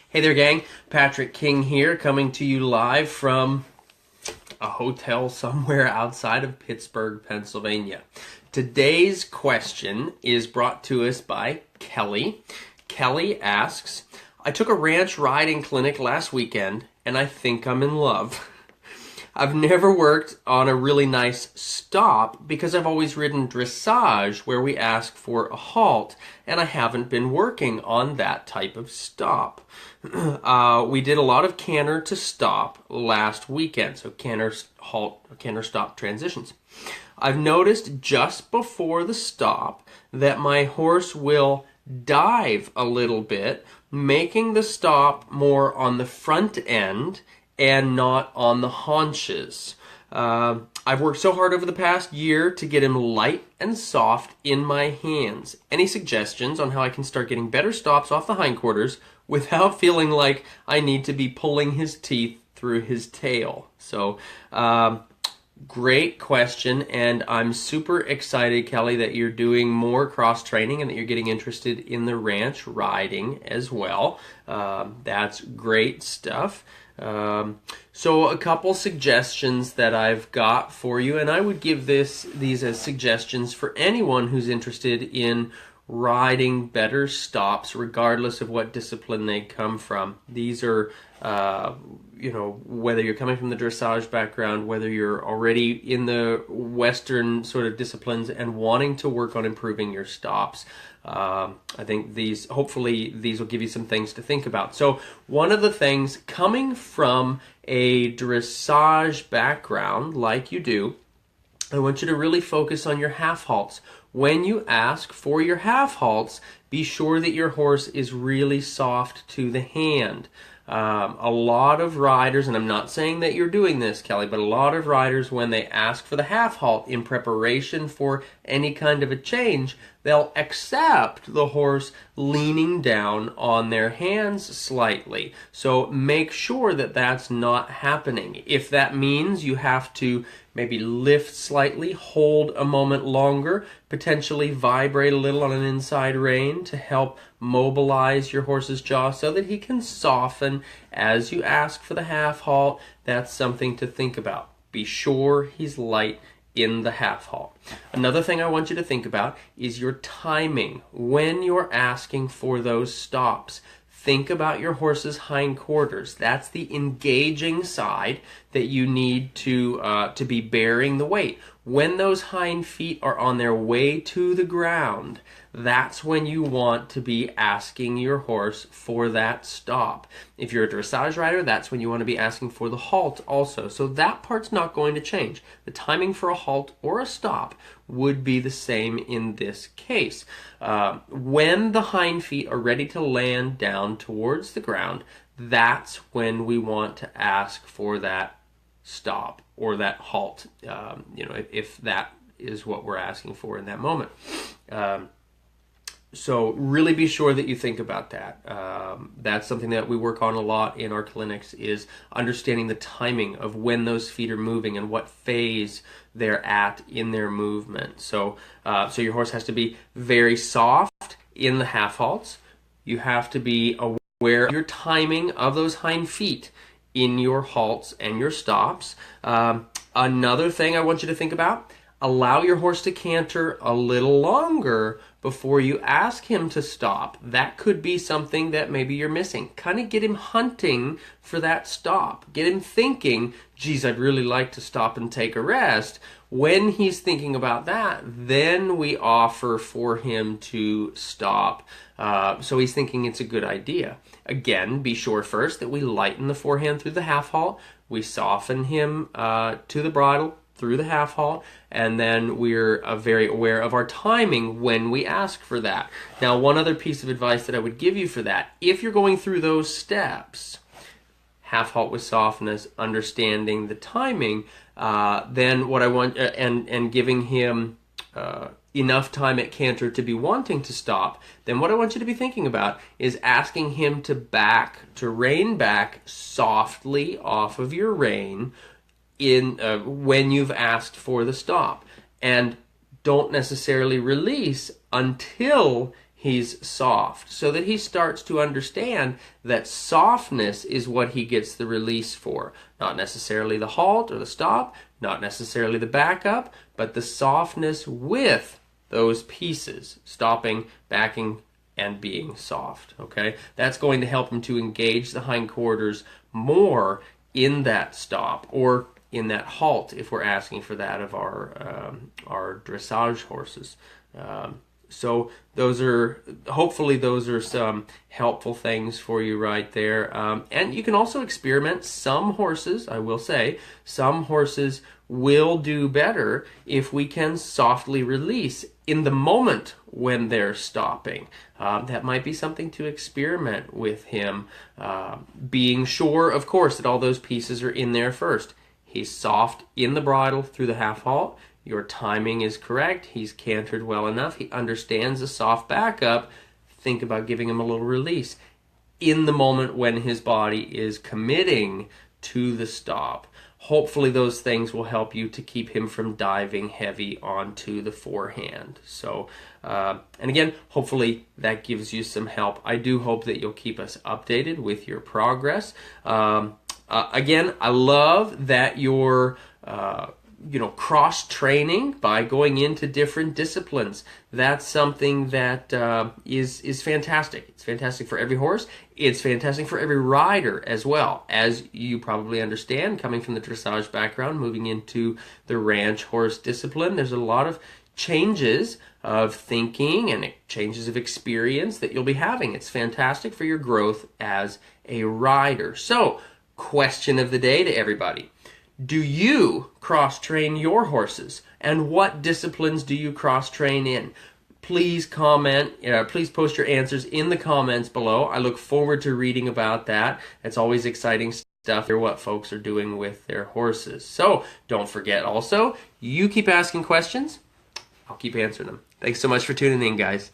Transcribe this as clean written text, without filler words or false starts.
Hey there, gang. Patrick King here, coming to you live from a hotel somewhere outside of Pittsburgh, Pennsylvania. Today's question is brought to us by Kelly. Kelly asks, I took a ranch riding clinic last weekend and I think I'm in love. I've never worked on a really nice stop because I've always ridden dressage where we ask for a halt, and I haven't been working on that type of stop. We did a lot of canter to stop last weekend, so canter halt, canter stop transitions. I've noticed just before the stop that my horse will dive a little bit, making the stop more on the front end and not on the haunches. I've worked so hard over the past year to get him light and soft in my hands. Any suggestions on how I can start getting better stops off the hindquarters without feeling like I need to be pulling his teeth through his tail? So, great question, and I'm super excited, Kelly, that you're doing more cross-training and that you're getting interested in the ranch riding as well. That's great stuff. So a couple suggestions that I've got for you, and I would give these as suggestions for anyone who's interested in riding better stops regardless of what discipline they come from. These are whether you're coming from the dressage background, whether you're already in the Western sort of disciplines and wanting to work on improving your stops. I think hopefully these will give you some things to think about. So one of the things, coming from a dressage background like you do, I want you to really focus on your half halts. When you ask for your half halts, be sure that your horse is really soft to the hand. A lot of riders, and I'm not saying that you're doing this, Kelly, but a lot of riders, when they ask for the half halt in preparation for any kind of a change, they'll accept the horse leaning down on their hands slightly. So make sure that that's not happening. If that means you have to maybe lift slightly, hold a moment longer, potentially vibrate a little on an inside rein to help mobilize your horse's jaw so that he can soften as you ask for the half halt, that's something to think about. Be sure he's light in the half halt. Another thing I want you to think about is your timing when you're asking for those stops. Think about your horse's hindquarters. That's the engaging side that you need to be bearing the weight. When those hind feet are on their way to the ground, that's when you want to be asking your horse for that stop. If you're a dressage rider, that's when you want to be asking for the halt also. So that part's not going to change. The timing for a halt or a stop would be the same in this case. When the hind feet are ready to land down towards the ground, that's when we want to ask for that stop or that halt, if that is what we're asking for in that moment. So really be sure that you think about that. That's something that we work on a lot in our clinics, is understanding the timing of when those feet are moving and what phase they're at in their movement. So your horse has to be very soft in the half halts. You have to be aware of your timing of those hind feet in your halts and your stops. Another thing I want you to think about, allow your horse to canter a little longer before you ask him to stop. That could be something that maybe you're missing. Kind of get him hunting for that stop. Get him thinking, geez, I'd really like to stop and take a rest. When he's thinking about that, then we offer for him to stop. So he's thinking it's a good idea. Again, be sure first that we lighten the forehand through the half halt. We soften him to the bridle through the half halt, and then we're very aware of our timing when we ask for that. Now, one other piece of advice that I would give you for that, if you're going through those steps, half halt with softness, understanding the timing, then what I want, and giving him enough time at canter to be wanting to stop, then what I want you to be thinking about is asking him to rein back softly off of your rein when you've asked for the stop, and don't necessarily release until he's soft, so that he starts to understand that softness is what he gets the release for. Not necessarily the halt or the stop, not necessarily the backup, but the softness with those pieces, stopping, backing, and being soft. Okay, that's going to help him to engage the hindquarters more in that stop or in that halt if we're asking for that of our dressage horses. So those are, hopefully those are some helpful things for you right there. And you can also experiment. Some horses, I will say, some horses will do better if we can softly release in the moment when they're stopping. That might be something to experiment with him, being sure, of course, that all those pieces are in there first. He's soft in the bridle through the half halt. Your timing is correct. He's cantered well enough. He understands a soft backup. Think about giving him a little release in the moment when his body is committing to the stop. Hopefully those things will help you to keep him from diving heavy onto the forehand. So, and again, hopefully that gives you some help. I do hope that you'll keep us updated with your progress. Again, I love that you're cross-training by going into different disciplines. That's something that is fantastic. It's fantastic for every horse. It's fantastic for every rider as well. As you probably understand, coming from the dressage background, moving into the ranch horse discipline, there's a lot of changes of thinking and changes of experience that you'll be having. It's fantastic for your growth as a rider. So, question of the day to everybody. Do you cross-train your horses? And what disciplines do you cross-train in? Please comment, please post your answers in the comments below. I look forward to reading about that. It's always exciting stuff, hear what folks are doing with their horses. So don't forget also, you keep asking questions, I'll keep answering them. Thanks so much for tuning in, guys.